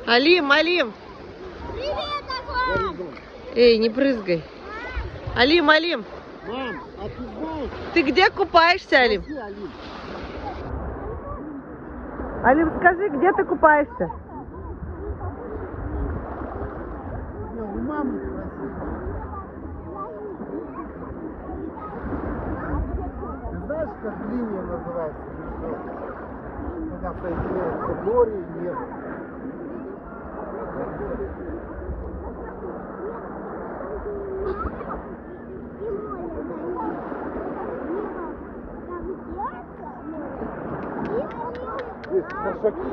Алим, Алим. Привет, Аслан! Эй, не брызгай. Алим, Алим. Мам, а ты знаешь? Ты где купаешься, Алим? Спроси, Алин. Алим, скажи, где ты купаешься? Не, у мамы спроси. Ты знаешь, как линия называется? Когда соединяется море и небо. Здесь на шаги